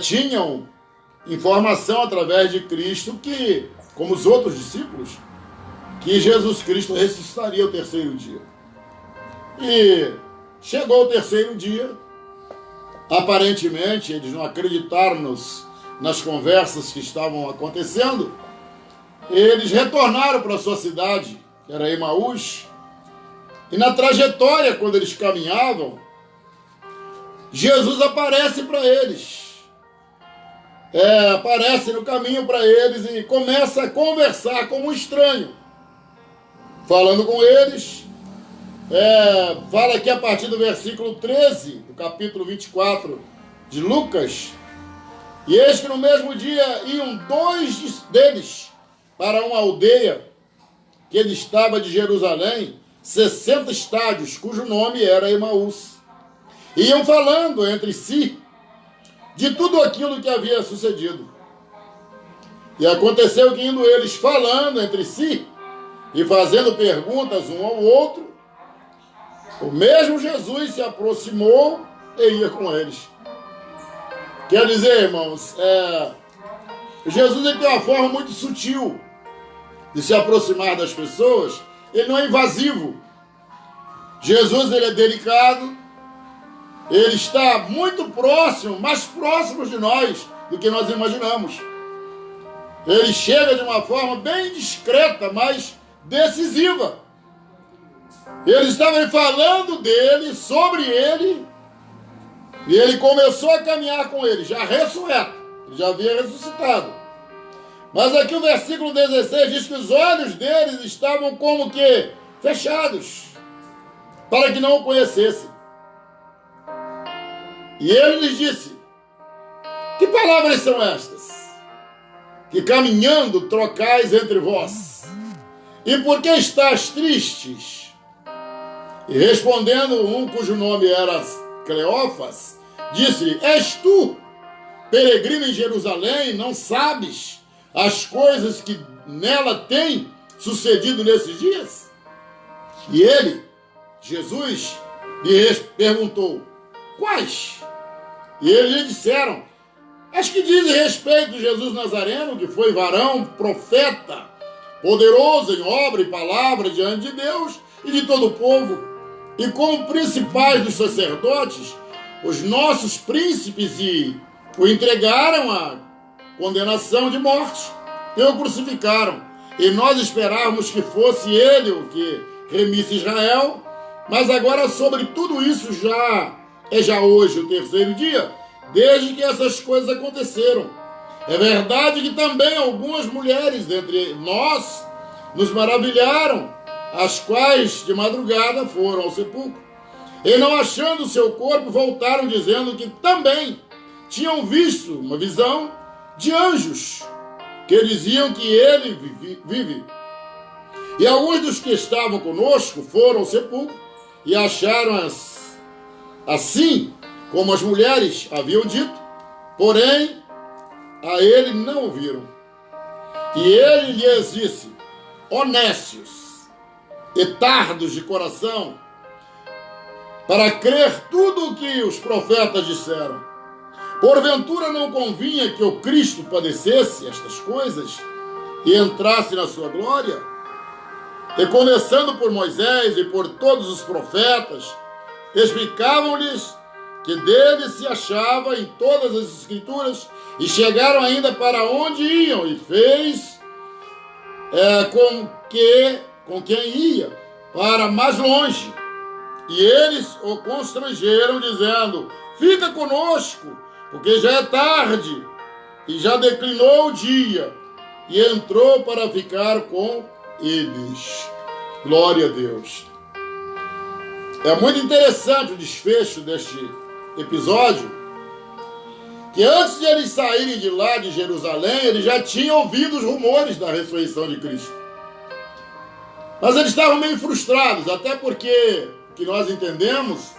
tinham informação através de Cristo que, como os outros discípulos, que Jesus Cristo ressuscitaria o terceiro dia. E chegou o terceiro dia, aparentemente eles não acreditaram nas conversas que estavam acontecendo, eles retornaram para a sua cidade, que era Emaús, e na trajetória, quando eles caminhavam, Jesus aparece para eles. Aparece no caminho para eles e começa a conversar como um estranho. Falando com eles, fala aqui a partir do versículo 13, do capítulo 24 de Lucas. E eis que no mesmo dia iam 2 deles para uma aldeia que ele estava de Jerusalém, 60 estádios, cujo nome era Emaús. Iam falando entre si de tudo aquilo que havia sucedido. E aconteceu que indo eles falando entre si e fazendo perguntas um ao outro, o mesmo Jesus se aproximou e ia com eles. Quer dizer, irmãos, Jesus ele tem uma forma muito sutil de se aproximar das pessoas. Ele não é invasivo. Jesus ele é delicado. Ele está muito próximo, mais próximo de nós do que nós imaginamos. Ele chega de uma forma bem discreta, mas decisiva. Eles estavam falando dele, sobre ele, e ele começou a caminhar com ele, já ressurreto, já havia ressuscitado. Mas aqui o versículo 16 diz que os olhos deles estavam como que fechados, para que não o conhecessem. E ele lhes disse: que palavras são estas, que caminhando trocais entre vós? E por que estás tristes? E respondendo um cujo nome era Cleófas, disse-lhe: és tu, peregrino em Jerusalém, não sabes as coisas que nela têm sucedido nesses dias? E ele, Jesus, lhe perguntou: quais? E eles lhe disseram: as que dizem respeito de Jesus Nazareno, que foi varão, profeta, poderoso em obra e palavra diante de Deus e de todo o povo, e como principais dos sacerdotes, os nossos príncipes o entregaram à condenação de morte e o crucificaram. E nós esperávamos que fosse ele o que remisse Israel, mas agora sobre tudo isso já hoje o terceiro dia, desde que essas coisas aconteceram. É verdade que também algumas mulheres dentre nós nos maravilharam, as quais de madrugada foram ao sepulcro, e não achando o seu corpo, voltaram dizendo que também tinham visto uma visão de anjos, que diziam que ele vive. E alguns dos que estavam conosco foram ao sepulcro e acharam assim como as mulheres haviam dito, porém a ele não o viram. E ele lhes disse: honestos e tardos de coração, para crer tudo o que os profetas disseram. Porventura não convinha que o Cristo padecesse estas coisas e entrasse na sua glória? E começando por Moisés e por todos os profetas, explicavam-lhes que dele se achava em todas as escrituras, e chegaram ainda para onde iam, e fez com quem ia para mais longe. E eles o constrangeram, dizendo: fica conosco, porque já é tarde, e já declinou o dia. E entrou para ficar com eles. Glória a Deus. É muito interessante o desfecho deste episódio, que antes de eles saírem de lá, de Jerusalém, eles já tinham ouvido os rumores da ressurreição de Cristo. Mas eles estavam meio frustrados, até porque o que nós entendemos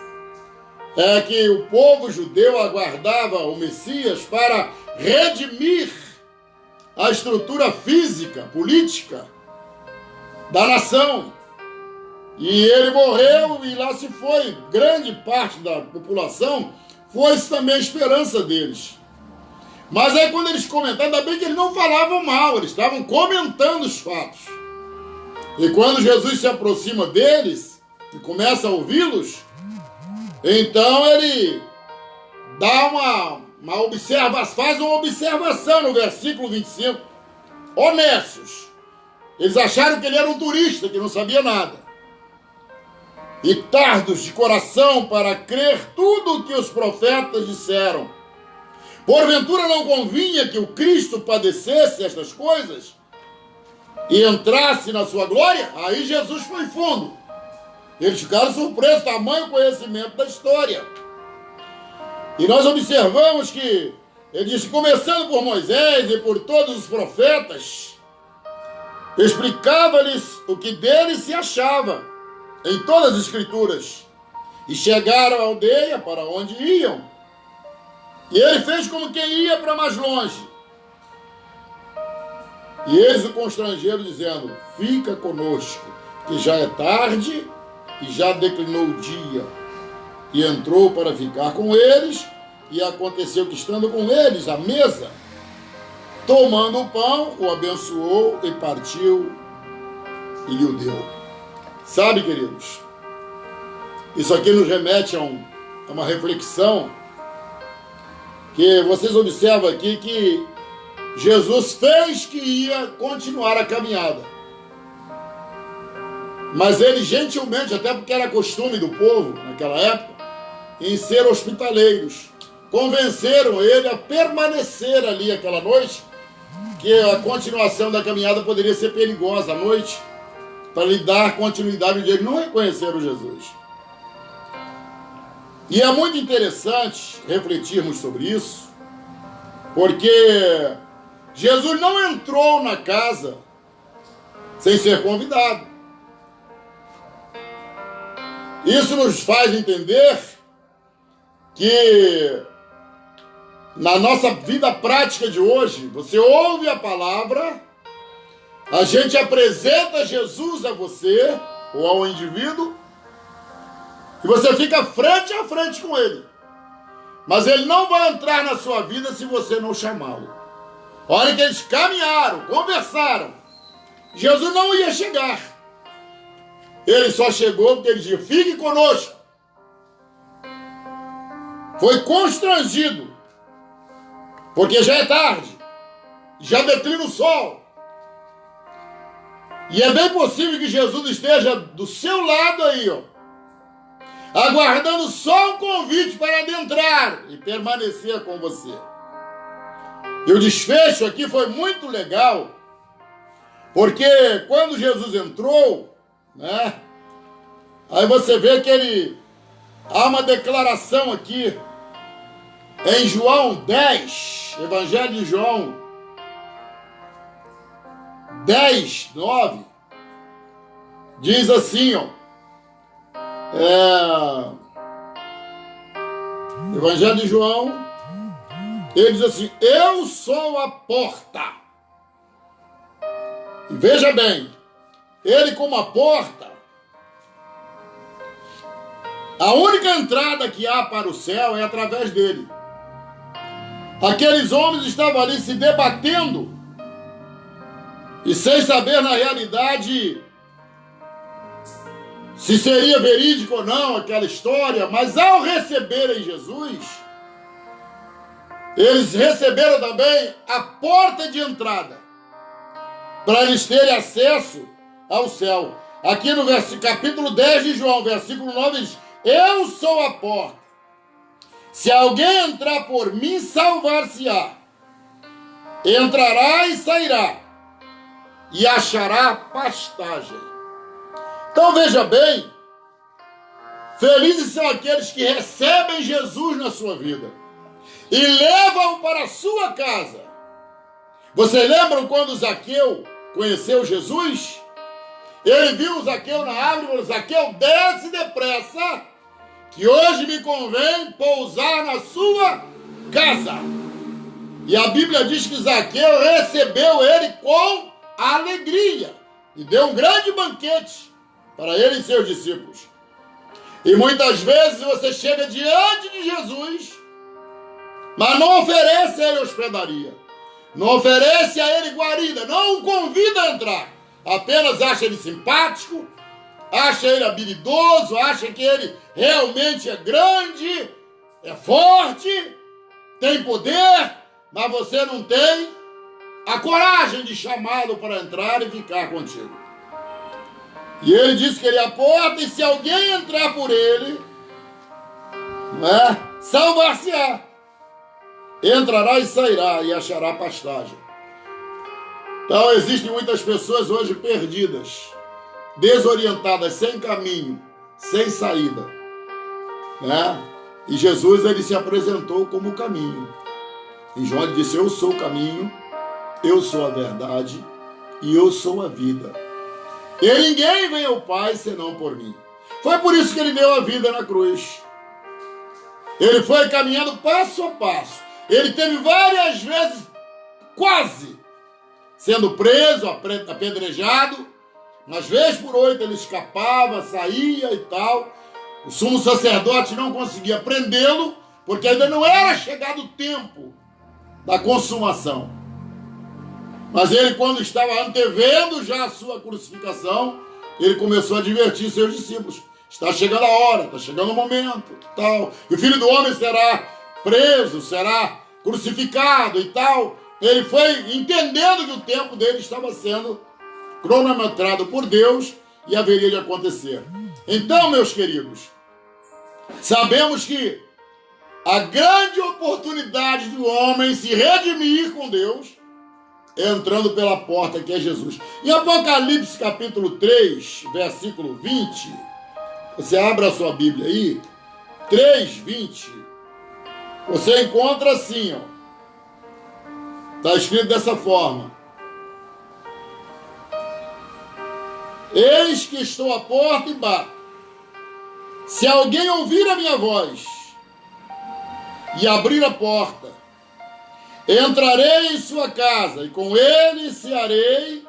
é que o povo judeu aguardava o Messias para redimir a estrutura física, política da nação. E ele morreu e lá se foi. Grande parte da população foi também a esperança deles. Mas aí quando eles comentaram, ainda bem que eles não falavam mal, eles estavam comentando os fatos. E quando Jesus se aproxima deles e começa a ouvi-los, então ele dá uma observação, faz uma observação no versículo 25. Honestos. Eles acharam que ele era um turista, que não sabia nada. E tardos de coração para crer tudo o que os profetas disseram. Porventura não convinha que o Cristo padecesse estas coisas e entrasse na sua glória? Aí Jesus foi fundo. Eles ficaram surpresos, tamanho conhecimento da história. E nós observamos que ele diz, começando por Moisés e por todos os profetas, explicava-lhes o que deles se achava em todas as escrituras. E chegaram à aldeia para onde iam. E ele fez como quem ia para mais longe. E eles o constrangeram, dizendo, fica conosco, que já é tarde e já declinou o dia. E entrou para ficar com eles, e aconteceu que, estando com eles à mesa, tomando o pão, o abençoou e partiu e lhe o deu. Sabe, queridos, isso aqui nos remete a uma reflexão, que vocês observam aqui que Jesus fez que ia continuar a caminhada. Mas ele gentilmente, até porque era costume do povo naquela época, em ser hospitaleiros, convenceram ele a permanecer ali aquela noite, que a continuação da caminhada poderia ser perigosa à noite, para lhe dar continuidade de ele não reconhecer o Jesus. E é muito interessante refletirmos sobre isso, porque Jesus não entrou na casa sem ser convidado. Isso nos faz entender que na nossa vida prática de hoje, você ouve a palavra, a gente apresenta Jesus a você ou ao indivíduo e você fica frente a frente com ele. Mas ele não vai entrar na sua vida se você não chamá-lo. Olha que eles caminharam, conversaram. Jesus não ia chegar. Ele só chegou porque ele disse, fique conosco. Foi constrangido, porque já é tarde, já declina o sol. E é bem possível que Jesus esteja do seu lado aí, ó, aguardando só um convite para adentrar e permanecer com você. E o desfecho aqui foi muito legal, porque quando Jesus entrou, né, aí você vê que há uma declaração aqui, em João 10, Evangelho de João 10, 9, diz assim, ó, Evangelho de João, ele diz assim, eu sou a porta. E veja bem, ele como a porta, a única entrada que há para o céu é através dele. Aqueles homens estavam ali se debatendo e sem saber na realidade se seria verídico ou não aquela história, mas ao receberem Jesus, eles receberam também a porta de entrada para eles terem acesso ao céu. Aqui no capítulo 10 de João, versículo 9, diz, eu sou a porta. Se alguém entrar por mim, salvar-se-á. Entrará e sairá, e achará pastagem. Então veja bem, felizes são aqueles que recebem Jesus na sua vida e levam para a sua casa. Vocês lembram quando Zaqueu conheceu Jesus? Ele viu o Zaqueu na árvore e falou, Zaqueu, desce depressa, que hoje me convém pousar na sua casa. E a Bíblia diz que Zaqueu recebeu ele com alegria e deu um grande banquete para ele e seus discípulos. E muitas vezes você chega diante de Jesus mas não oferece a ele hospedaria, não oferece a ele guarida, não o convida a entrar, apenas acha ele simpático, acha ele habilidoso, acha que ele realmente é grande, é forte, tem poder, mas você não tem a coragem de chamá-lo para entrar e ficar contigo. E ele disse que ele é a porta, e se alguém entrar por ele, salvar-se-á. Entrará e sairá e achará pastagem. Então existem muitas pessoas hoje perdidas, desorientadas, sem caminho, sem saída, né? E Jesus, ele se apresentou como o caminho. E João, ele disse: eu sou o caminho, eu sou a verdade e eu sou a vida. E ninguém vem ao Pai senão por mim. Foi por isso que ele deu a vida na cruz. Ele foi caminhando passo a passo. Ele teve várias vezes, quase, sendo preso, apedrejado. Mas vez por 8 ele escapava, saía e tal. O sumo sacerdote não conseguia prendê-lo, porque ainda não era chegado o tempo da consumação. Mas ele, quando estava antevendo já a sua crucificação, ele começou a advertir seus discípulos: está chegando a hora, está chegando o momento, tal. E o Filho do Homem será preso, será crucificado e tal. Ele foi entendendo que o tempo dele estava sendo cronometrado por Deus e haveria de acontecer. Então, meus queridos, sabemos que a grande oportunidade do homem se redimir com Deus é entrando pela porta, que é Jesus. Em Apocalipse capítulo 3, versículo 20, você abre a sua Bíblia aí, 3:20, você encontra assim, ó. Está escrito dessa forma: eis que estou à porta e bato. Se alguém ouvir a minha voz e abrir a porta, entrarei em sua casa, e com ele cearei,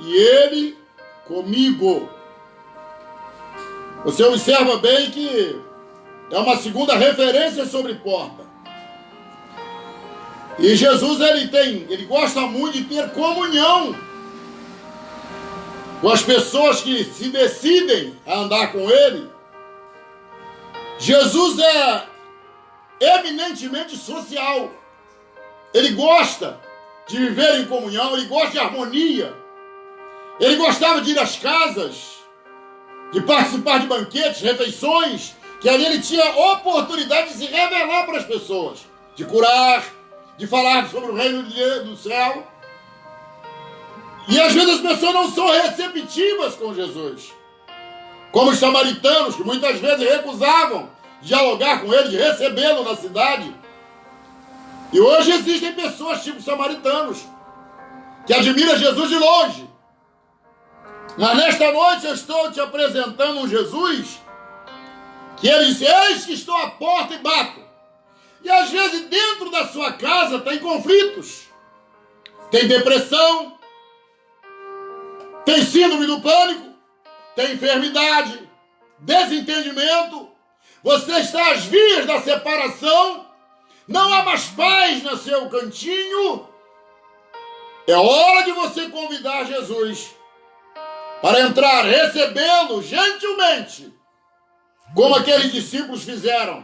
e ele comigo. Você observa bem que é uma segunda referência sobre porta. E Jesus, ele gosta muito de ter comunhão com as pessoas que se decidem a andar com ele. Jesus é eminentemente social. Ele gosta de viver em comunhão, ele gosta de harmonia. Ele gostava de ir às casas, de participar de banquetes, refeições, que ali ele tinha oportunidade de se revelar para as pessoas, de curar, de falar sobre o reino do céu. E às vezes as pessoas não são receptivas com Jesus, como os samaritanos, que muitas vezes recusavam dialogar com ele, de recebê-lo na cidade. E hoje existem pessoas tipo samaritanos, que admiram Jesus de longe. Mas nesta noite eu estou te apresentando um Jesus que ele disse: eis que estou à porta e bato. E às vezes dentro da sua casa tem conflitos, tem depressão, tem síndrome do pânico, tem enfermidade, desentendimento. Você está às vias da separação, não há mais paz no seu cantinho. É hora de você convidar Jesus para entrar, recebê-lo gentilmente, como aqueles discípulos fizeram.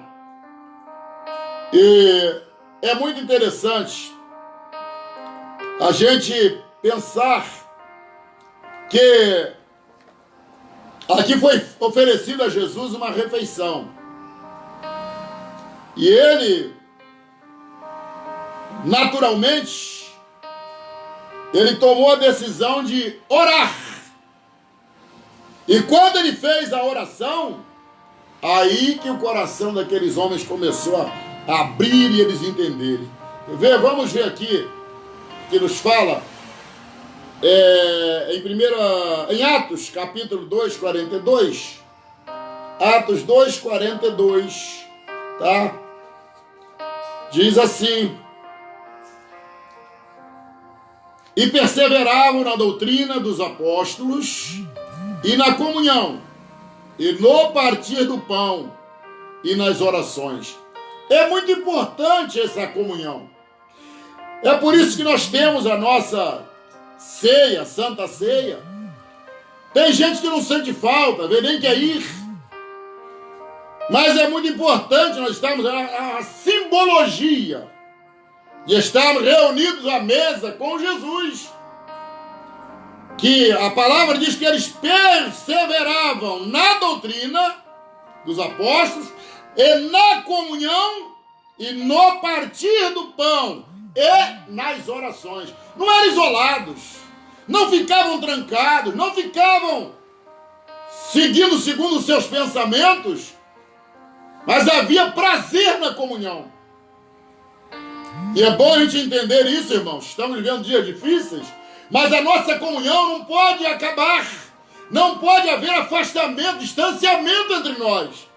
E é muito interessante a gente pensar que aqui foi oferecida a Jesus uma refeição. E ele, naturalmente, ele tomou a decisão de orar. E quando ele fez a oração, aí que o coração daqueles homens começou a abrir e eles entenderem. Vamos ver aqui, que nos fala em Atos, capítulo 2, 42. Atos 2, 42, tá? Diz assim: e perseveravam na doutrina dos apóstolos, e na comunhão, e no partir do pão, e nas orações. É muito importante essa comunhão. É por isso que nós temos a nossa ceia, Santa Ceia. Tem gente que não sente falta, vê nem quer ir. Mas é muito importante nós estarmos a simbologia de estarmos reunidos à mesa com Jesus. Que a palavra diz que eles perseveravam na doutrina dos apóstolos e na comunhão e no partir do pão e nas orações. Não eram isolados, não ficavam trancados, não ficavam seguindo segundo os seus pensamentos, mas havia prazer na comunhão. E é bom a gente entender isso, irmãos. Estamos vivendo dias difíceis, mas a nossa comunhão não pode acabar. Não pode haver afastamento, distanciamento entre nós.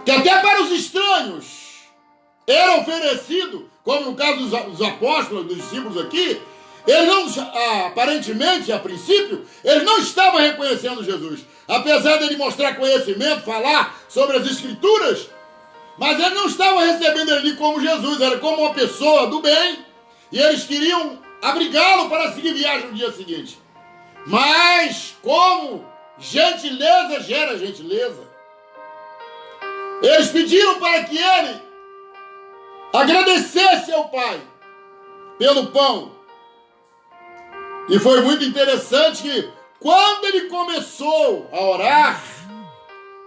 Que até para os estranhos era oferecido, como no caso dos apóstolos, dos discípulos aqui, eles não, aparentemente, a princípio, eles não estavam reconhecendo Jesus. Apesar de ele mostrar conhecimento, falar sobre as Escrituras, mas eles não estavam recebendo ele como Jesus, era como uma pessoa do bem, e eles queriam abrigá-lo para seguir viagem no dia seguinte. Mas, como gentileza gera gentileza, eles pediram para que ele agradecesse ao Pai pelo pão. E foi muito interessante que, quando ele começou a orar,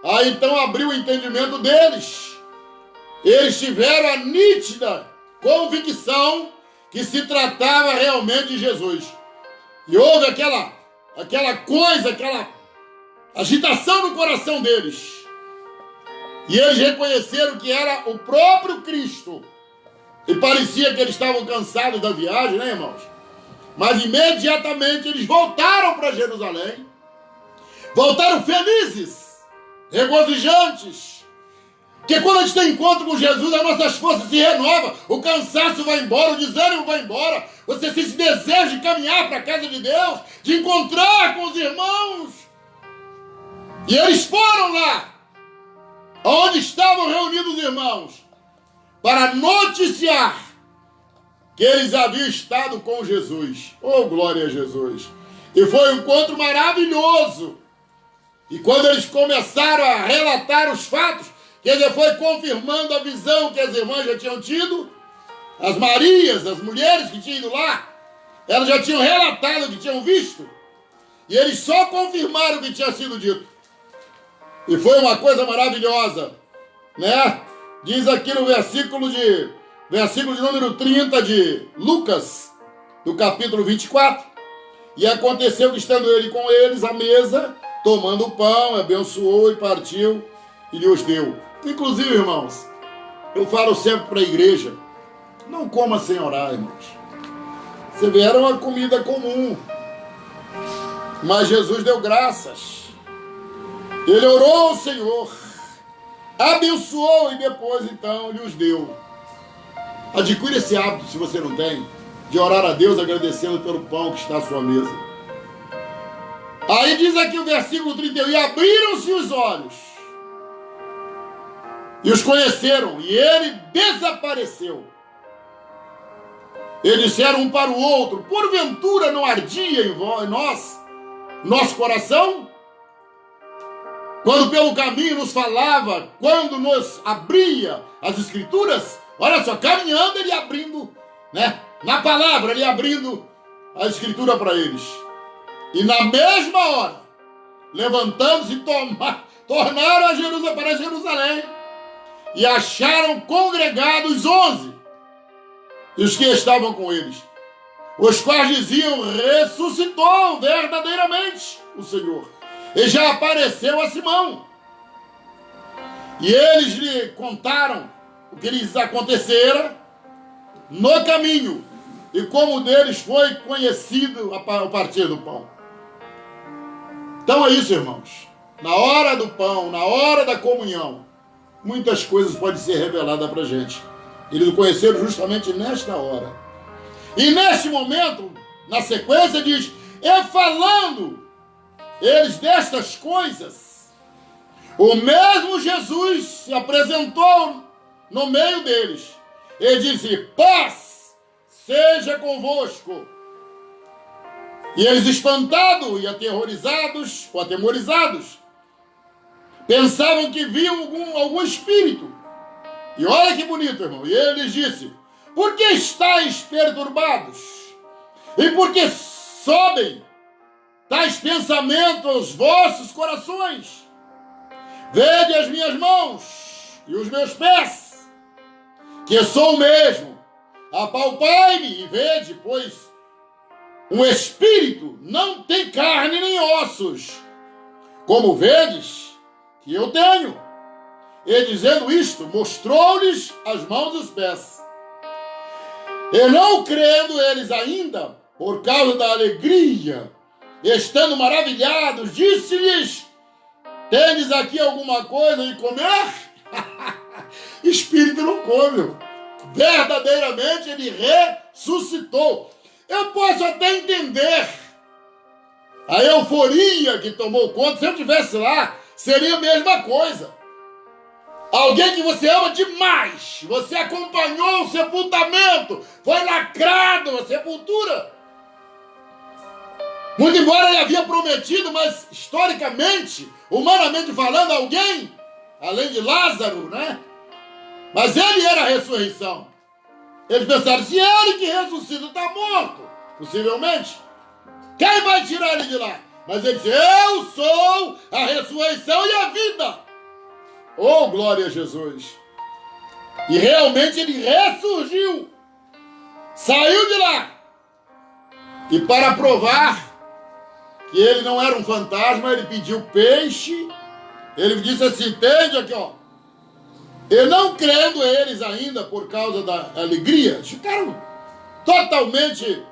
aí então abriu o entendimento deles. Eles tiveram a nítida convicção que se tratava realmente de Jesus. E houve aquela coisa, aquela agitação no coração deles. E eles reconheceram que era o próprio Cristo. E parecia que eles estavam cansados da viagem, né, irmãos? Mas imediatamente eles voltaram para Jerusalém. Voltaram felizes, regozijantes. Porque quando a gente tem encontro com Jesus, as nossas forças se renovam, o cansaço vai embora, o desânimo vai embora, você sente desejo de caminhar para a casa de Deus, de encontrar com os irmãos. E eles foram lá, onde estavam reunidos os irmãos, para noticiar que eles haviam estado com Jesus. Oh, glória a Jesus! E foi um encontro maravilhoso. E quando eles começaram a relatar os fatos, que ele foi confirmando a visão que as irmãs já tinham tido, as Marias, as mulheres que tinham ido lá, elas já tinham relatado o que tinham visto, e eles só confirmaram o que tinha sido dito. E foi uma coisa maravilhosa, né? Diz aqui no versículo de número 30 de Lucas, do capítulo 24, e aconteceu que estando ele com eles à mesa, tomando o pão, abençoou e partiu e lhes deu. Inclusive, irmãos, eu falo sempre para a igreja, não coma sem orar, irmãos. Você vê, era uma comida comum, mas Jesus deu graças. Ele orou ao Senhor, abençoou e depois, então, lhes deu. Adquira esse hábito, se você não tem, de orar a Deus agradecendo pelo pão que está à sua mesa. Aí diz aqui o versículo 31, e abriram-se os olhos, e os conheceram, e ele desapareceu. Eles disseram um para o outro, porventura não ardia em nós, nosso coração? Quando pelo caminho nos falava, quando nos abria as Escrituras, olha só, caminhando ele abrindo, né? Na palavra, ele abrindo a Escritura para eles. E na mesma hora, levantando-se, tornaram para Jerusalém, e acharam congregados 11, e os que estavam com eles, os quais diziam, ressuscitou verdadeiramente o Senhor, e já apareceu a Simão. E eles lhe contaram o que lhes acontecera no caminho, e como deles foi conhecido a partir do pão. Então é isso, irmãos. Na hora do pão, na hora da comunhão, muitas coisas podem ser reveladas para a gente. Eles o conheceram justamente nesta hora. E neste momento, na sequência, diz, e falando eles destas coisas, o mesmo Jesus se apresentou no meio deles, e disse: paz seja convosco. E eles, espantados e atemorizados, pensavam que viam algum espírito. E olha que bonito, irmão. E ele lhes disse: por que estáis perturbados? E por que sobem tais pensamentos aos vossos corações? Vede as minhas mãos e os meus pés, que sou o mesmo. Apalpai-me e vede, pois um espírito não tem carne nem ossos, como vedes que eu tenho. E dizendo isto, mostrou-lhes as mãos e os pés. E não crendo eles ainda, por causa da alegria, estando maravilhados, disse-lhes: tendes aqui alguma coisa de comer? Espírito não come. Verdadeiramente ele ressuscitou. Eu posso até entender a euforia que tomou conta. Se eu estivesse lá, seria a mesma coisa. Alguém que você ama demais, você acompanhou o sepultamento, foi lacrado a sepultura. Muito embora ele havia prometido, mas historicamente, humanamente falando, alguém, além de Lázaro, né? Mas ele era a ressurreição. Eles pensaram: se ele que ressuscita está morto, possivelmente, quem vai tirar ele de lá? Mas ele disse: eu sou a ressurreição e a vida. Oh, glória a Jesus. E realmente ele ressurgiu, saiu de lá. E para provar que ele não era um fantasma, ele pediu peixe. Ele disse assim: entende aqui, ó. E não crendo eles ainda, por causa da alegria, ficaram totalmente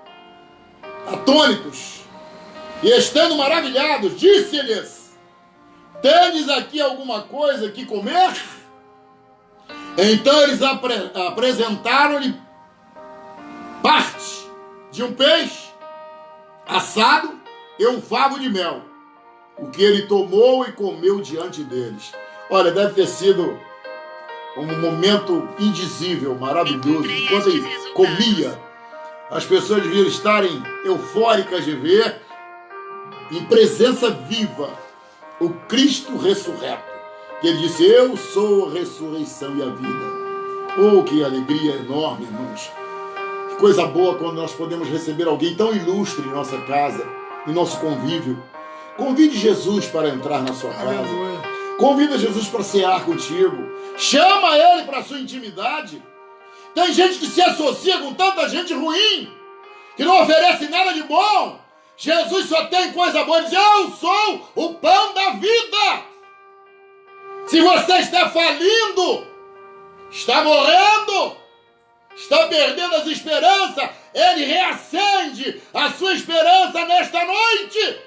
atônitos. E estando maravilhados, disse-lhes: tendes aqui alguma coisa que comer? Então eles apresentaram-lhe parte de um peixe assado e um favo de mel, o que ele tomou e comeu diante deles. Olha, deve ter sido um momento indizível, maravilhoso. Enquanto ele comia, as pessoas deviam estarem eufóricas de ver, em presença viva, o Cristo ressurreto. Que ele disse: eu sou a ressurreição e a vida. Oh, que alegria enorme, irmãos. Que coisa boa quando nós podemos receber alguém tão ilustre em nossa casa, em nosso convívio. Convide Jesus para entrar na sua casa. Convida Jesus para cear contigo. Chama ele para a sua intimidade. Tem gente que se associa com tanta gente ruim, que não oferece nada de bom. Jesus só tem coisa boa. Ele diz: eu sou o pão da vida. Se você está falindo, está morrendo, está perdendo as esperanças, ele reacende a sua esperança nesta noite.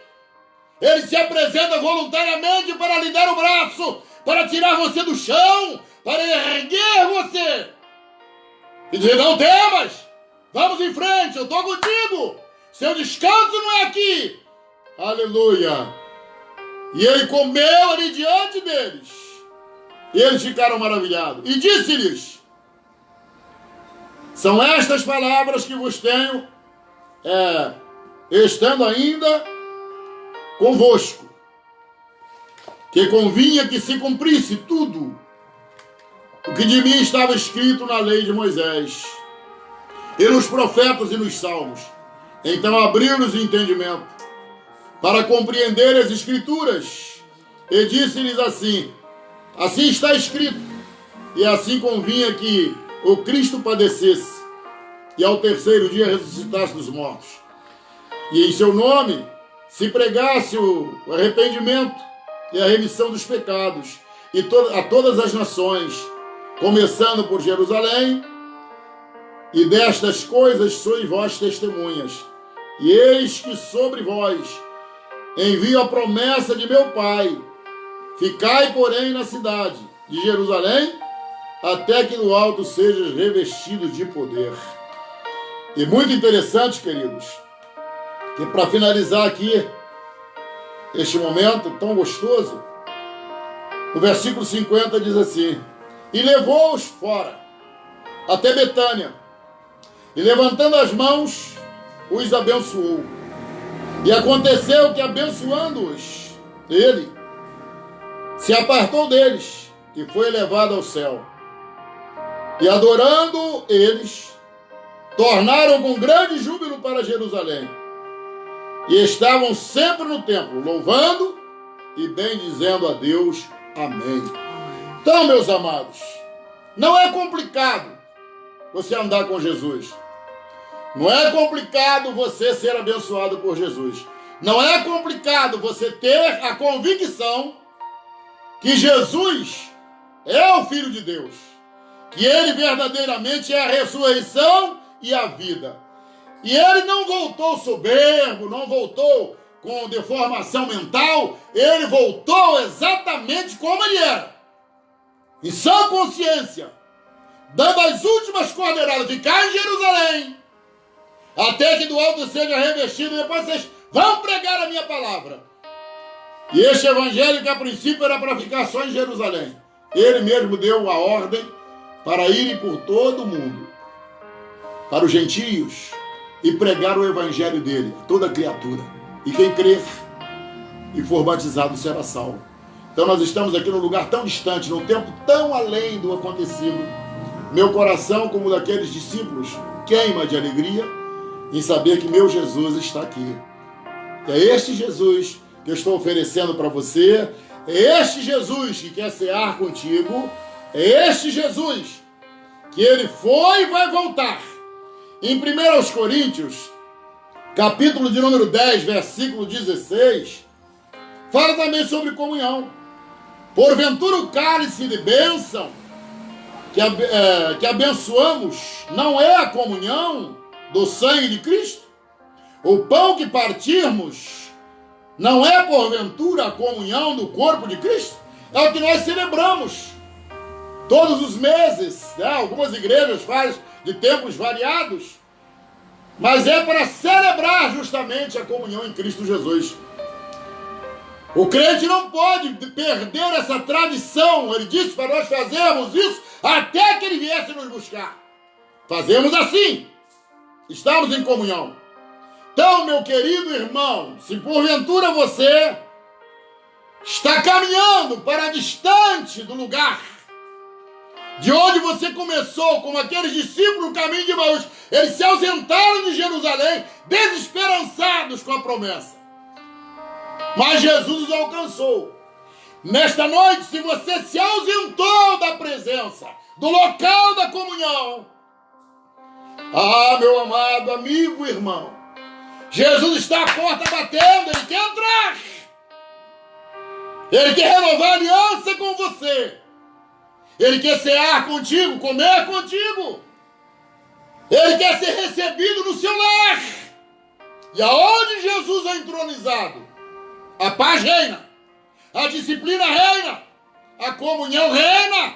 Ele se apresenta voluntariamente para lhe dar o braço, para tirar você do chão, para erguer você e dizer: não temas, vamos em frente, eu estou contigo, seu descanso não é aqui. Aleluia. E ele comeu ali diante deles, e eles ficaram maravilhados, e disse-lhes: são estas palavras que vos tenho, estando ainda convosco, que convinha que se cumprisse tudo o que de mim estava escrito na lei de Moisés, e nos profetas e nos salmos. Então abriu-lhes o entendimento, para compreender as Escrituras, e disse-lhes assim: assim está escrito, e assim convinha que o Cristo padecesse, e ao terceiro dia ressuscitasse dos mortos, e em seu nome se pregasse o arrependimento e a remissão dos pecados a todas as nações, começando por Jerusalém. E destas coisas sois vós testemunhas. E eis que sobre vós envio a promessa de meu Pai. Ficai, porém, na cidade de Jerusalém, até que no alto sejam revestidos de poder. E muito interessante, queridos, que para finalizar aqui este momento tão gostoso, o versículo 50 diz assim: e levou-os fora, até Betânia. E levantando as mãos, os abençoou. E aconteceu que, abençoando-os, ele se apartou deles e foi elevado ao céu. E adorando eles, tornaram com grande júbilo para Jerusalém. E estavam sempre no templo, louvando e bendizendo a Deus. Amém. Então, meus amados, não é complicado você andar com Jesus. Não é complicado você ser abençoado por Jesus. Não é complicado você ter a convicção que Jesus é o Filho de Deus, que ele verdadeiramente é a ressurreição e a vida. E ele não voltou soberbo, não voltou com deformação mental, ele voltou exatamente como ele era, em sã consciência, dando as últimas coordenadas, ficar em Jerusalém, até que do alto seja revestido, e depois vocês vão pregar a minha palavra. E este evangelho, que a princípio era para ficar só em Jerusalém, ele mesmo deu a ordem para irem por todo o mundo, para os gentios, e pregar o evangelho dele a toda criatura. E quem crer e for batizado será salvo. Então nós estamos aqui num lugar tão distante, num tempo tão além do acontecido. Meu coração, como o daqueles discípulos, queima de alegria em saber que meu Jesus está aqui. É este Jesus que eu estou oferecendo para você, é este Jesus que quer cear contigo, é este Jesus que ele foi e vai voltar. Em 1 Coríntios, capítulo de número 10, versículo 16, fala também sobre comunhão. Porventura o cálice de bênção que abençoamos não é a comunhão do sangue de Cristo? O pão que partirmos não é porventura a comunhão do corpo de Cristo? É o que nós celebramos todos os meses, né? Algumas igrejas fazem de tempos variados, mas é para celebrar justamente a comunhão em Cristo Jesus. O crente não pode perder essa tradição. Ele disse para nós fazermos isso até que ele viesse nos buscar. Fazemos assim, estamos em comunhão. Então, meu querido irmão, se porventura você está caminhando para distante do lugar de onde você começou, como aqueles discípulos no caminho de Emaús, eles se ausentaram de Jerusalém, desesperançados com a promessa. Mas Jesus os alcançou. Nesta noite, se você se ausentou da presença, do local da comunhão, meu amado amigo e irmão, Jesus está à porta batendo, ele quer entrar. Ele quer renovar a aliança com você. Ele quer cear contigo, comer contigo. Ele quer ser recebido no seu lar. E aonde Jesus é entronizado, a paz reina, a disciplina reina, a comunhão reina.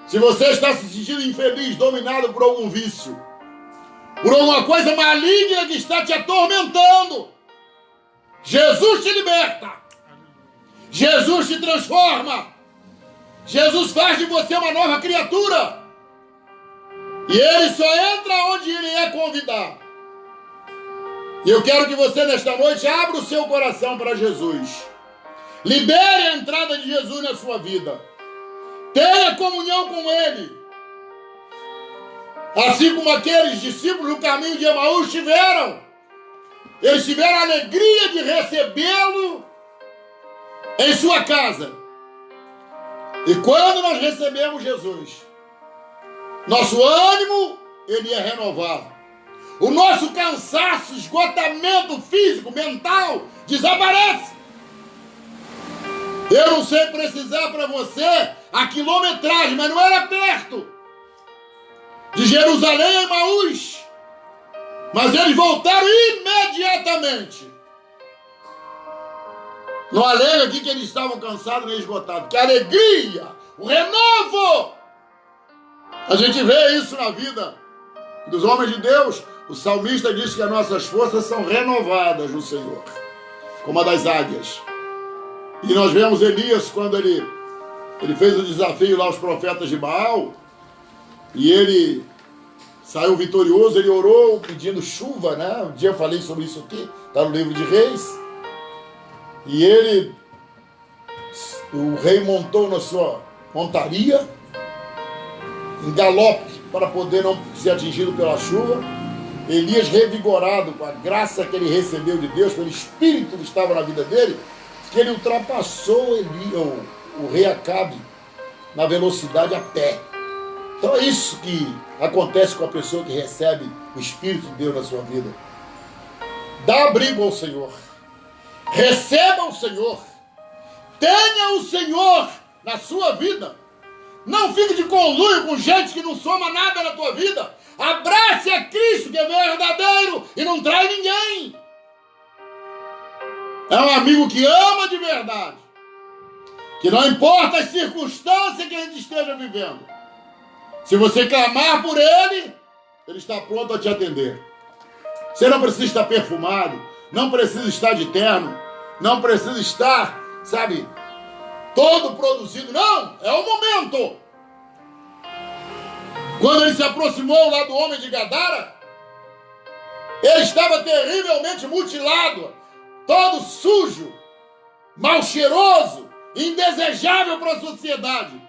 Se você está se sentindo infeliz, dominado por algum vício, por alguma coisa maligna que está te atormentando, Jesus te liberta. Jesus te transforma. Jesus faz de você uma nova criatura. E ele só entra onde ele é convidado. E eu quero que você nesta noite abra o seu coração para Jesus. Libere a entrada de Jesus na sua vida. Tenha comunhão com ele. Assim como aqueles discípulos no caminho de Emaús tiveram. Eles tiveram a alegria de recebê-lo em sua casa. E quando nós recebemos Jesus, nosso ânimo, ele é renovado. O nosso cansaço, esgotamento físico, mental, desaparece. Eu não sei precisar para você a quilometragem, mas não era perto. De Jerusalém a Emaús. Mas eles voltaram imediatamente. Não alega aqui que eles estavam cansados nem esgotados. Que alegria, o renovo. A gente vê isso na vida dos homens de Deus. O salmista diz que as nossas forças são renovadas no Senhor, como a das águias. E nós vemos Elias quando ele Ele fez o desafio lá aos profetas de Baal e ele saiu vitorioso. Ele orou pedindo chuva, né? Um dia eu falei sobre isso aqui, está no livro de Reis. E o rei montou na sua montaria em galope para poder não ser atingido pela chuva. Elias, revigorado com a graça que ele recebeu de Deus, pelo Espírito que estava na vida dele, que ele ultrapassou o rei Acabe na velocidade a pé. Então é isso que acontece com a pessoa que recebe o Espírito de Deus na sua vida. Dá abrigo ao Senhor, receba o Senhor, tenha o Senhor na sua vida. Não fique de conluio com gente que não soma nada na tua vida. Abrace a Cristo, que é verdadeiro e não trai ninguém. É um amigo que ama de verdade, que não importa as circunstâncias que a gente esteja vivendo, se você clamar por ele, ele está pronto a te atender. Você não precisa estar perfumado, não precisa estar de terno, não precisa estar, sabe, todo produzido. Não, é o momento. Quando ele se aproximou lá do homem de Gadara, ele estava terrivelmente mutilado, todo sujo, mal cheiroso, indesejável para a sociedade.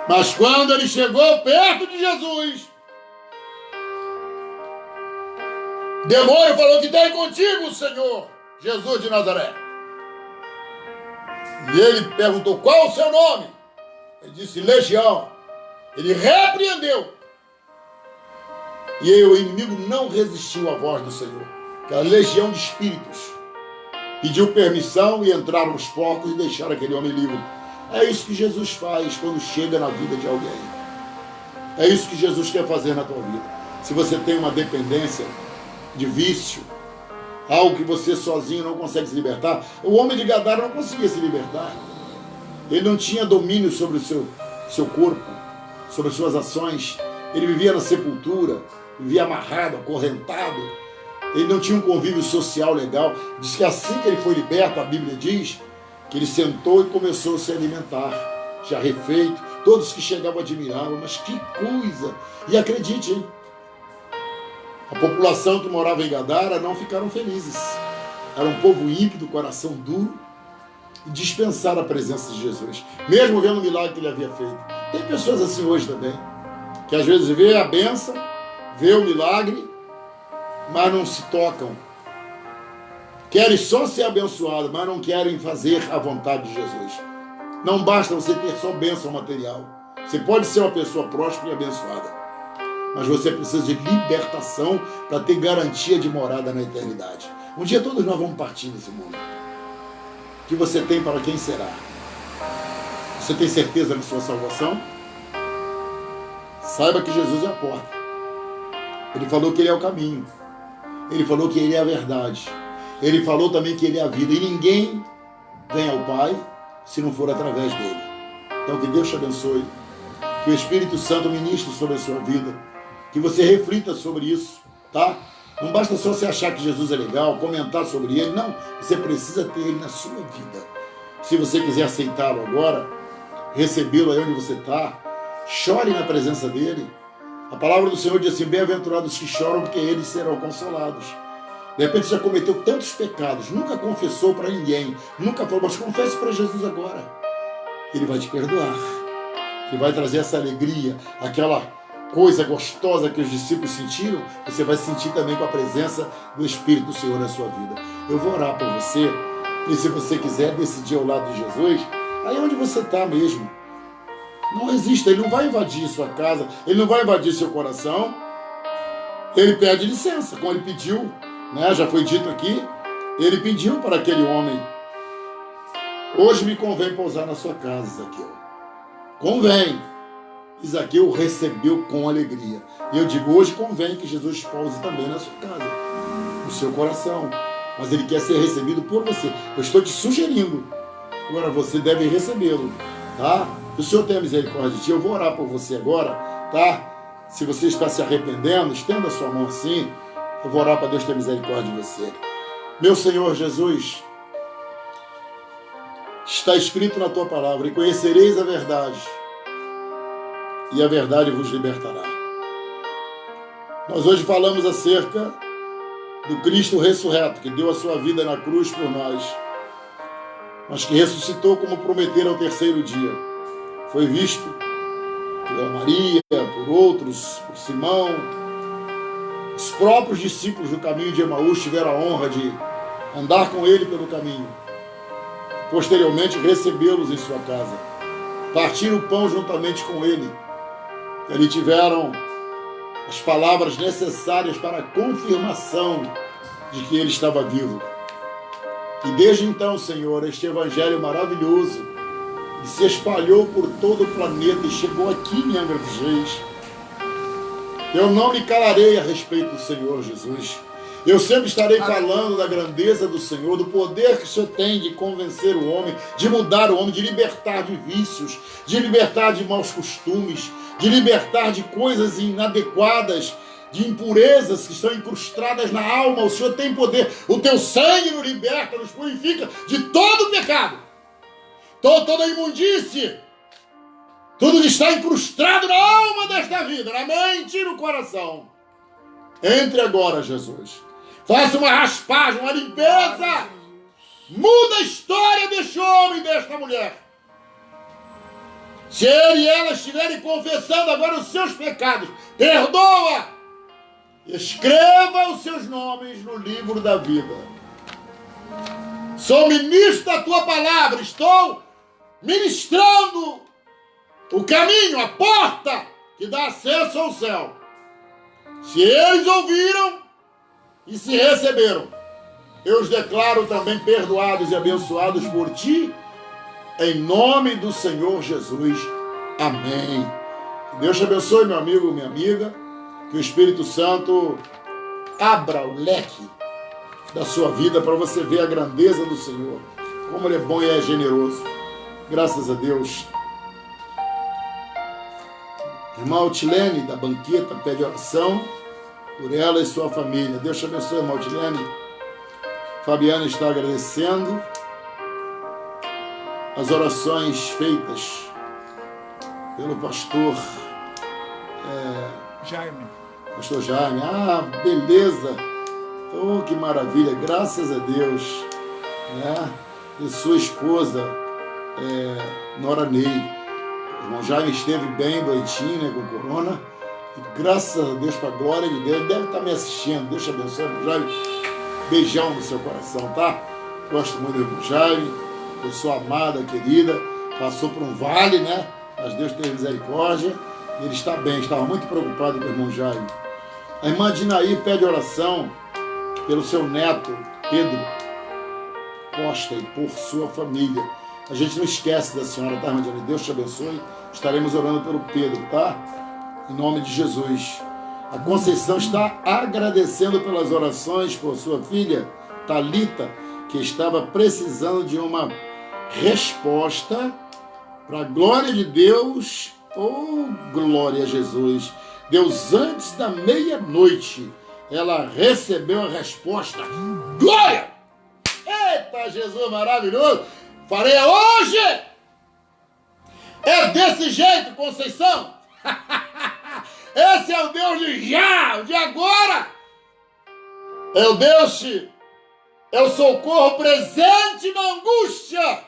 Mas quando ele chegou perto de Jesus, demônio falou: que tem contigo, Senhor Jesus de Nazaré. E ele perguntou: qual o seu nome? Ele disse: Legião. Ele repreendeu. E aí o inimigo não resistiu à voz do Senhor. Aquela legião de espíritos pediu permissão e entraram os porcos e deixaram aquele homem livre. É isso que Jesus faz quando chega na vida de alguém. É isso que Jesus quer fazer na tua vida. Se você tem uma dependência de vício, algo que você sozinho não consegue se libertar. O homem de Gadara não conseguia se libertar. Ele não tinha domínio sobre o seu corpo, sobre as suas ações. Ele vivia na sepultura, vivia amarrado, acorrentado. Ele não tinha um convívio social legal. Diz que assim que ele foi liberto, a Bíblia diz que ele sentou e começou a se alimentar, já refeito. Todos que chegavam admiravam: mas que coisa! E acredite, hein? A população que morava em Gadara não ficaram felizes. Era um povo ímpido, coração duro, e dispensaram a presença de Jesus, mesmo vendo o milagre que ele havia feito. Tem pessoas assim hoje também, que às vezes vê a bênção, vê o milagre, mas não se tocam. Querem só ser abençoados, mas não querem fazer a vontade de Jesus. Não basta você ter só bênção material. Você pode ser uma pessoa próspera e abençoada, mas você precisa de libertação para ter garantia de morada na eternidade. Um dia todos nós vamos partir desse mundo. O que você tem, para quem será? Você tem certeza da sua salvação? Saiba que Jesus é a porta. Ele falou que ele é o caminho. Ele falou que ele é a verdade. Ele falou também que ele é a vida. E ninguém vem ao Pai se não for através dele. Então que Deus te abençoe. Que o Espírito Santo ministre sobre a sua vida. Que você reflita sobre isso, tá? Não basta só você achar que Jesus é legal, comentar sobre ele. Não, você precisa ter ele na sua vida. Se você quiser aceitá-lo agora, recebê-lo aí onde você está, chore na presença dele. A palavra do Senhor diz assim: bem-aventurados que choram, porque eles serão consolados. De repente você já cometeu tantos pecados, nunca confessou para ninguém, nunca falou, mas confesse para Jesus agora. Ele vai te perdoar. Ele vai trazer essa alegria, aquela coisa gostosa que os discípulos sentiram, você vai sentir também com a presença do Espírito do Senhor na sua vida. Eu vou orar por você, e se você quiser decidir ao lado de Jesus, aí onde você está mesmo, não resista. Ele não vai invadir sua casa, ele não vai invadir seu coração. Ele pede licença, como ele pediu, né? Já foi dito aqui, ele pediu para aquele homem: hoje me convém pousar na sua casa, Zaqueu. Convém. E Zaqueu recebeu com alegria. E eu digo, hoje convém que Jesus pouse também na sua casa, no seu coração. Mas ele quer ser recebido por você. Eu estou te sugerindo. Agora você deve recebê-lo, tá? O Senhor tenha misericórdia de ti. Eu vou orar por você agora, tá? Se você está se arrependendo, estenda a sua mão assim. Eu vou orar para Deus ter misericórdia de você. Meu Senhor Jesus, Está escrito na tua palavra: e conhecereis a verdade, e a verdade vos libertará. Nós hoje falamos acerca do Cristo ressurreto, que deu a sua vida na cruz por nós, mas que ressuscitou como prometera ao terceiro dia. Foi visto por Maria, por outros, por Simão. Os próprios discípulos do caminho de Emaús tiveram a honra de andar com ele pelo caminho. Posteriormente, recebê-los em sua casa. Partir o pão juntamente com ele. Ali tiveram as palavras necessárias para a confirmação de que ele estava vivo. E desde então, Senhor, este evangelho maravilhoso que se espalhou por todo o planeta e chegou aqui em Angra dos Reis. Eu não me calarei a respeito do Senhor Jesus. Eu sempre estarei falando da grandeza do Senhor, do poder que o Senhor tem de convencer o homem, de mudar o homem, de libertar de vícios, de libertar de maus costumes, de libertar de coisas inadequadas, de impurezas que estão incrustadas na alma. O Senhor tem poder. O teu sangue nos liberta, nos purifica de todo o pecado, toda a imundície, tudo que está incrustado na alma desta vida, na mente e no coração. Entre agora, Jesus. Faça uma raspagem, uma limpeza. Muda a história deste homem e desta mulher. Se ele e ela estiverem confessando agora os seus pecados, perdoa. Escreva os seus nomes no livro da vida. Sou ministro da tua palavra. Estou ministrando o caminho, a porta que dá acesso ao céu. Se eles ouviram e se receberam, eu os declaro também perdoados e abençoados por ti, em nome do Senhor Jesus. Amém. Que Deus te abençoe, meu amigo, minha amiga. Que o Espírito Santo abra o leque da sua vida para você ver a grandeza do Senhor, como Ele é bom e é generoso. Graças a Deus. Irmã Altilene, da Banqueta, pede oração por ela e sua família. Deus te abençoe, irmã Altilene. Fabiana está agradecendo as orações feitas pelo pastor Jaime. Pastor Jaime. Ah, beleza. Oh, que maravilha. Graças a Deus. Né? E sua esposa, Nora Ney. O irmão Jaime esteve bem, doentinho, né, com corona. E graças a Deus, para a glória de Deus, deve estar me assistindo. Deus te abençoe, irmão Jaime. Beijão no seu coração, tá? Gosto muito do irmão Jaime. Pessoa amada, querida. Passou por um vale, né? Mas Deus teve misericórdia. E ele está bem. Estava muito preocupado com o irmão Jaime. A irmã Dinaí pede oração pelo seu neto, Pedro Costa, e por sua família. A gente não esquece da senhora, tá, irmã Dinaí? Deus te abençoe. Estaremos orando pelo Pedro, tá? Em nome de Jesus. A Conceição está agradecendo pelas orações por sua filha, Thalita, que estava precisando de uma resposta para a glória de Deus. Oh, glória a Jesus. Deus, antes da meia-noite, ela recebeu a resposta. Glória! Eita, Jesus maravilhoso! Farei hoje! É desse jeito, Conceição! Esse é o Deus de já, o de agora! É o Deus que é o socorro presente na angústia!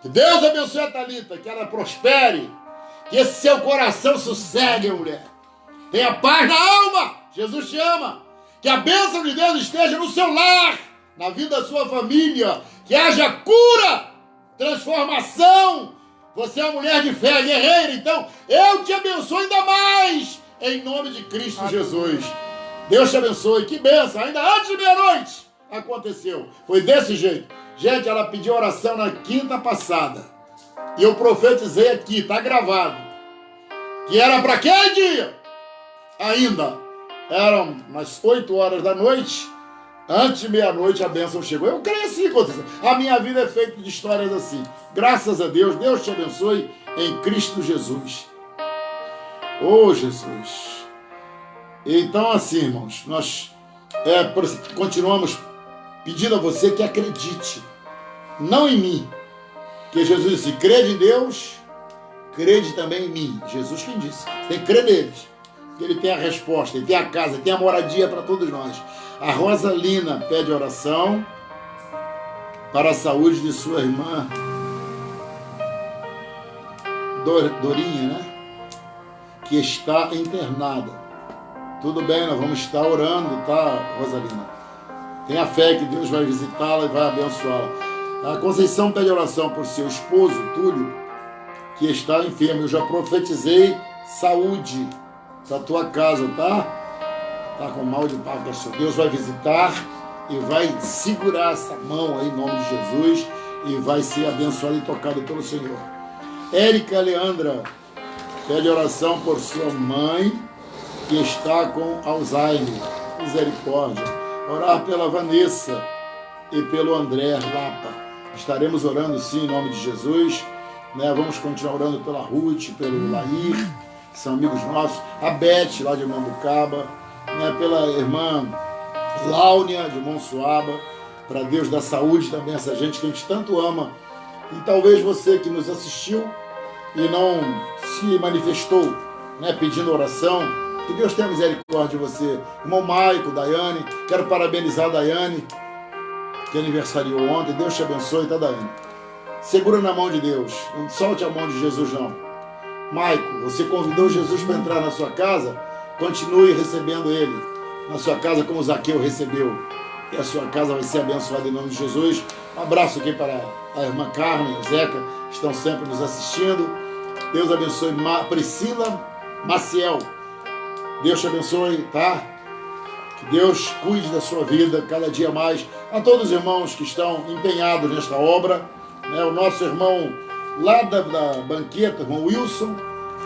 Que Deus abençoe a Thalita, que ela prospere, que esse seu coração sossegue, mulher. Tenha paz na alma, Jesus te ama. Que a bênção de Deus esteja no seu lar, na vida da sua família. Que haja cura, transformação. Você é uma mulher de fé, guerreira, então eu te abençoo ainda mais, em nome de Cristo Jesus. Deus te abençoe, que bênção, ainda antes de meia-noite aconteceu. Foi desse jeito. Gente, ela pediu oração na quinta passada. E eu profetizei aqui, está gravado, que era para aquele dia. Ainda eram umas 8 horas da noite. Antes de meia-noite a bênção chegou. Eu creio assim, Conceição. A minha vida é feita de histórias assim. Graças a Deus. Deus te abençoe em Cristo Jesus. Oh, Jesus. Então, assim, irmãos, nós continuamos pedindo a você que acredite. Não em mim, Porque Jesus disse, crede em Deus, crede também em mim. Jesus quem disse. Você tem que crer neles. Porque ele tem a resposta, ele tem a casa, ele tem a moradia para todos nós. A Rosalina pede oração para a saúde de sua irmã Dorinha, né? Que está internada. Tudo bem, nós vamos estar orando, tá, Rosalina? Tenha fé que Deus vai visitá-la e vai abençoá-la. A Conceição pede oração por seu esposo, Túlio, que está enfermo. Eu já profetizei saúde para tua casa, tá? Tá com mal de Parkinson. Deus vai visitar e vai segurar essa mão aí em nome de Jesus e vai ser abençoado e tocado pelo Senhor. Érica Leandra pede oração por sua mãe que está com Alzheimer. Misericórdia. Orar pela Vanessa e pelo André Lapa. Estaremos orando sim em nome de Jesus. Né? Vamos continuar orando pela Ruth, pelo Lair, que são amigos nossos. A Beth, lá de Mambucaba. Né? Pela irmã Láunia, de Monsuaba. Para Deus dar saúde também a essa gente que a gente tanto ama. E talvez você que nos assistiu e não se manifestou, né, pedindo oração, que Deus tenha misericórdia de você. Irmão Maico, Daiane, quero parabenizar a Daiane, que aniversariou ontem. Deus te abençoe, tá, Daiane? Segura na mão de Deus, não solte a mão de Jesus, não. Maico, você convidou Jesus para entrar na sua casa, continue recebendo Ele na sua casa como Zaqueu recebeu. E a sua casa vai ser abençoada em nome de Jesus. Um abraço aqui para a irmã Carmen e o Zeca, que estão sempre nos assistindo. Deus abençoe Priscila Maciel. Deus te abençoe, tá? Que Deus cuide da sua vida cada dia mais. A todos os irmãos que estão empenhados nesta obra, né? O nosso irmão lá da banqueta, irmão Wilson,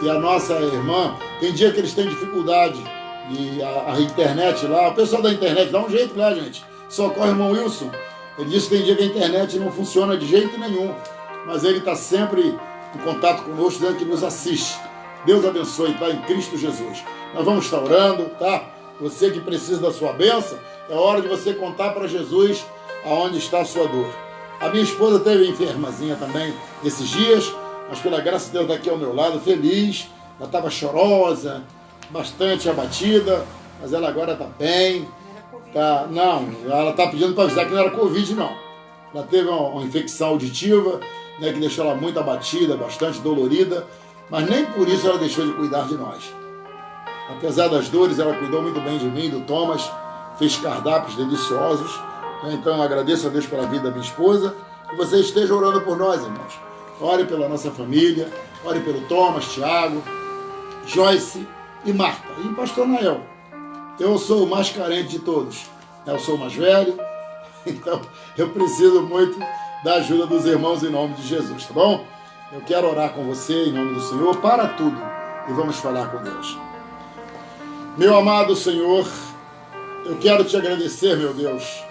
e a nossa irmã, tem dia que eles têm dificuldade, e a internet lá, o pessoal da internet dá um jeito lá, gente. Socorre, irmão Wilson. Ele disse que tem dia que a internet não funciona de jeito nenhum, mas ele está sempre em contato conosco, dizendo que nos assiste. Deus abençoe, tá? Em Cristo Jesus. Nós vamos estar orando, tá? Você que precisa da sua bênção, é hora de você contar para Jesus aonde está a sua dor. A minha esposa teve enfermazinha também esses dias, mas pela graça de Deus está aqui ao meu lado, feliz. Ela estava chorosa, bastante abatida, mas ela agora está bem. Tá, não, ela está pedindo para avisar que não era Covid, não. Ela teve uma infecção auditiva, né, que deixou ela muito abatida, bastante dolorida, mas nem por isso ela deixou de cuidar de nós. Apesar das dores, ela cuidou muito bem de mim, do Thomas, fez cardápios deliciosos. Então eu agradeço a Deus pela vida da minha esposa. Que você esteja orando por nós, irmãos. Ore pela nossa família, ore pelo Thomas, Tiago, Joyce e Marta. E pastor Nael. Eu sou o mais carente de todos. Eu sou o mais velho, então eu preciso muito da ajuda dos irmãos em nome de Jesus, tá bom? Eu quero orar com você em nome do Senhor para tudo e vamos falar com Deus. Meu amado Senhor, eu quero te agradecer, meu Deus,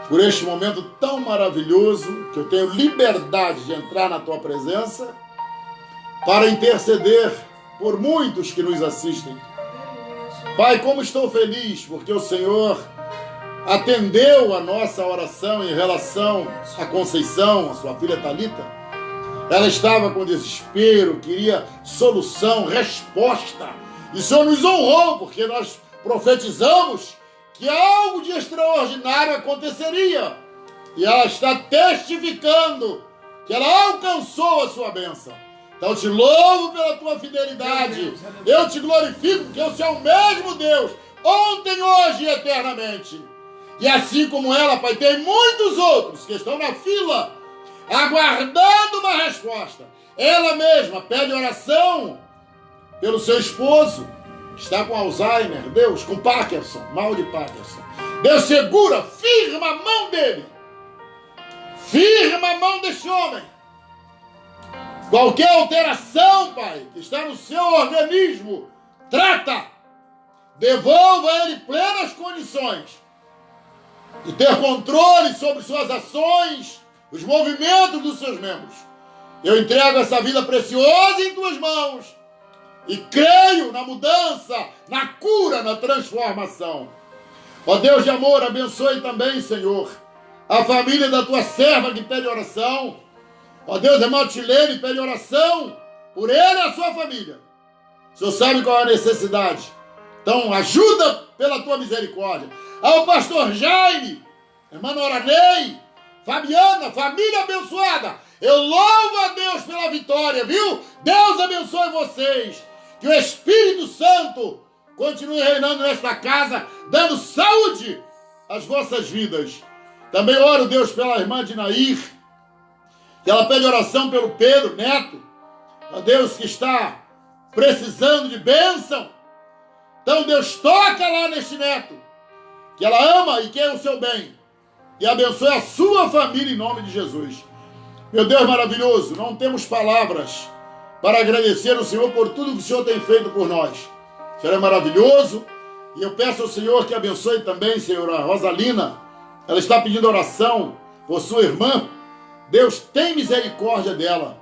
por este momento tão maravilhoso que eu tenho liberdade de entrar na tua presença para interceder por muitos que nos assistem. Pai, como estou feliz porque o Senhor atendeu a nossa oração em relação à Conceição, a sua filha Thalita. Ela estava com desespero, queria solução, resposta. E o Senhor nos honrou, porque nós profetizamos que algo de extraordinário aconteceria. E ela está testificando que ela alcançou a sua bênção. Então eu te louvo pela tua fidelidade. Eu te glorifico, porque o Senhor é o mesmo Deus, ontem, hoje e eternamente. E assim como ela, Pai, tem muitos outros que estão na fila, aguardando uma resposta. Ela mesma pede oração pelo seu esposo, que está com Alzheimer, Deus, com Parkinson, mal de Parkinson. Deus, segura, firma a mão dele. Firma a mão desse homem. Qualquer alteração, Pai, que está no seu organismo, trata. Devolva a ele plenas condições de ter controle sobre suas ações, os movimentos dos seus membros. Eu entrego essa vida preciosa em tuas mãos e creio na mudança, na cura, na transformação. Ó Deus de amor, abençoe também, Senhor, a família da tua serva que pede oração. Ó Deus, irmão Tilene, pede oração por ele e a sua família. O Senhor sabe qual é a necessidade. Então, ajuda pela tua misericórdia. Ao pastor Jaime, irmã Noranei, Fabiana, família abençoada. Eu louvo a Deus pela vitória, viu? Deus abençoe vocês. Que o Espírito Santo continue reinando nesta casa, dando saúde às vossas vidas. Também oro, Deus, pela irmã de Nair, que ela pede oração pelo Pedro Neto, ó Deus, que está precisando de bênção. Então, Deus, toca lá neste neto, que ela ama e quer o seu bem, e abençoe a sua família em nome de Jesus. Meu Deus maravilhoso, não temos palavras para agradecer ao Senhor por tudo que o Senhor tem feito por nós. O Senhor é maravilhoso, e eu peço ao Senhor que abençoe também, Senhor, a Rosalina. Ela está pedindo oração por sua irmã. Deus, tem misericórdia dela.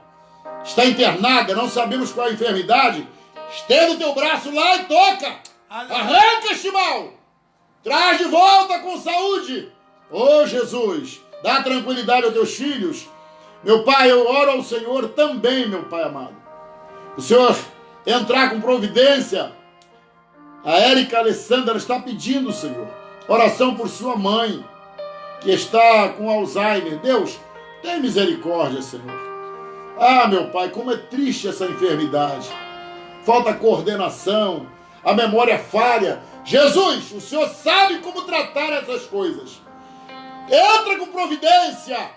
Está internada, não sabemos qual é a enfermidade. Estenda o teu braço lá e toca. Arranca este mal. Traz de volta com saúde. Oh, Jesus, dá tranquilidade aos teus filhos. Meu Pai, eu oro ao Senhor também, meu Pai amado. O Senhor entrar com providência. A Érica Alessandra está pedindo, Senhor, oração por sua mãe, que está com Alzheimer. Deus, tem misericórdia, Senhor. Ah, meu Pai, como é triste essa enfermidade. Falta coordenação, a memória falha. Jesus, o Senhor sabe como tratar essas coisas. Entra com providência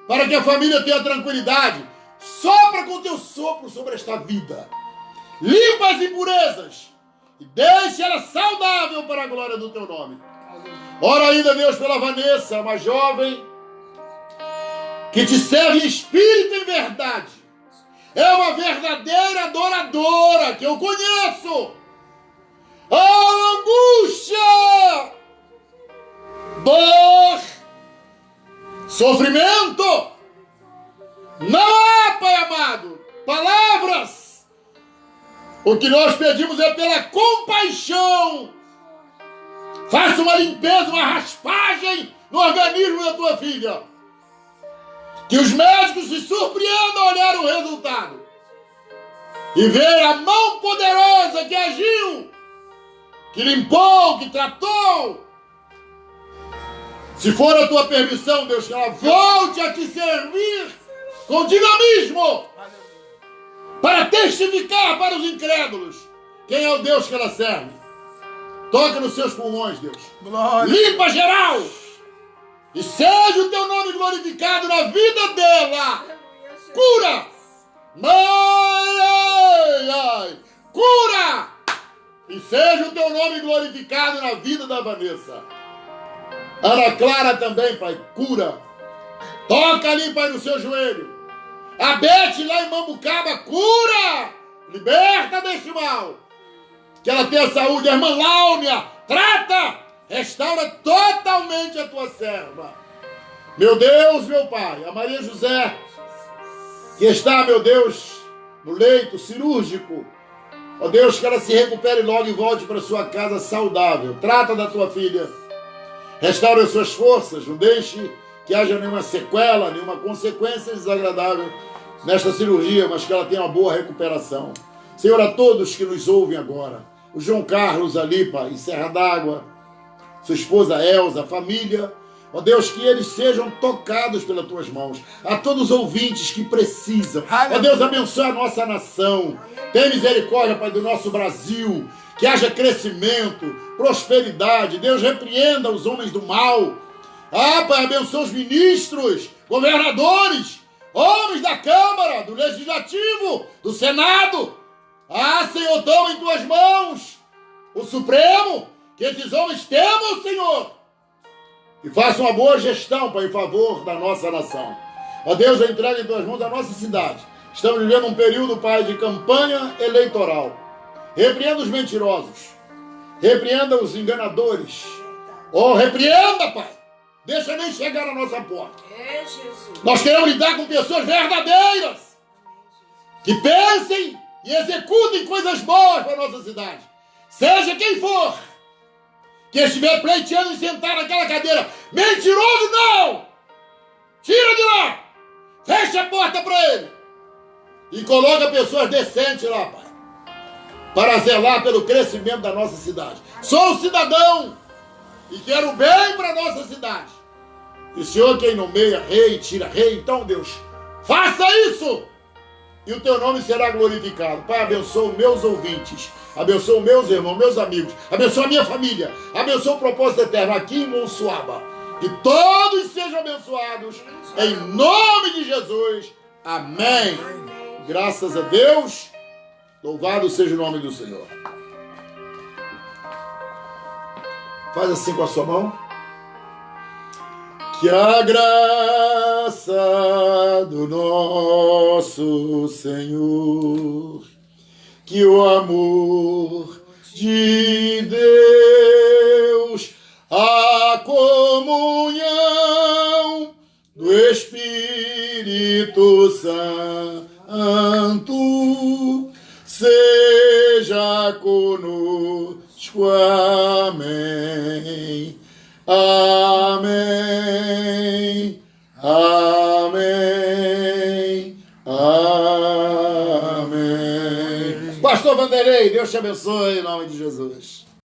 para que a família tenha tranquilidade. Sopra com teu sopro sobre esta vida. Limpa as impurezas e deixe ela saudável para a glória do teu nome. Ora ainda, Deus, pela Vanessa, uma jovem que te serve em espírito e em verdade. É uma verdadeira adoradora que eu conheço. A angústia, dor, sofrimento. Não há, Pai amado, palavras. O que nós pedimos é pela compaixão. Faça uma limpeza, uma raspagem no organismo da tua filha. Que os médicos se surpreendam ao olhar o resultado e ver a mão poderosa que agiu, que limpou, que tratou. Se for a tua permissão, Deus, que ela volte a te servir com dinamismo para testificar para os incrédulos quem é o Deus que ela serve. Toca nos seus pulmões, Deus. Glória. Limpa geral. E seja o teu nome glorificado na vida dela. Cura. Ai, ai. Cura. E seja o teu nome glorificado na vida da Vanessa. Ana Clara também, Pai. Cura. Toca ali, Pai, no seu joelho. A Bete lá em Mambucaba. Cura. Liberta deste mal. Que ela tenha saúde. A irmã Láunia. Trata. Restaura totalmente a tua serva. Meu Deus, meu Pai, a Maria José, que está, meu Deus, no leito cirúrgico. Ó Deus, que ela se recupere logo e volte para sua casa saudável. Trata da tua filha. Restaura as suas forças. Não deixe que haja nenhuma sequela, nenhuma consequência desagradável nesta cirurgia, mas que ela tenha uma boa recuperação. Senhor, a todos que nos ouvem agora, o João Carlos ali, Pai, em Serra d'Água, sua esposa Elza, a família, ó Deus, que eles sejam tocados pelas tuas mãos. A todos os ouvintes que precisam, ó Deus, abençoe a nossa nação. Tem misericórdia, Pai, do nosso Brasil, que haja crescimento, prosperidade. Deus, repreenda os homens do mal. Ah, Pai, abençoe os ministros, governadores, homens da Câmara, do Legislativo, do Senado. Ah, Senhor, toma em tuas mãos o Supremo. Que esses homens temam o Senhor e façam uma boa gestão, Pai, em favor da nossa nação. Ó Deus, eu entrego em tuas mãos a nossa cidade. Estamos vivendo um período, Pai, de campanha eleitoral. Repreenda os mentirosos. Repreenda os enganadores. Oh, repreenda, Pai. Deixa nem chegar na nossa porta. Nós queremos lidar com pessoas verdadeiras que pensem e executem coisas boas para a nossa cidade. Seja quem for que estiver pleiteando em sentar naquela cadeira. Mentiroso não! Tira de lá! Fecha a porta para ele. E coloca pessoas decentes lá, Pai, para zelar pelo crescimento da nossa cidade. Sou um cidadão e quero bem para a nossa cidade. E o Senhor quem nomeia rei, tira rei. Então, Deus, faça isso! E o teu nome será glorificado. Pai, abençoa meus ouvintes, abençoa meus irmãos, meus amigos, abençoa a minha família, abençoa o propósito eterno aqui em Monsuaba. Que todos sejam abençoados, em nome de Jesus. Amém. Graças a Deus. Louvado seja o nome do Senhor. Faz assim com a sua mão. Que a graça do nosso Senhor, que o amor de Deus, a comunhão do Espírito Santo seja conosco. Amém. Amém. Amém. Amém. Pastor Vanderlei, Deus te abençoe em nome de Jesus.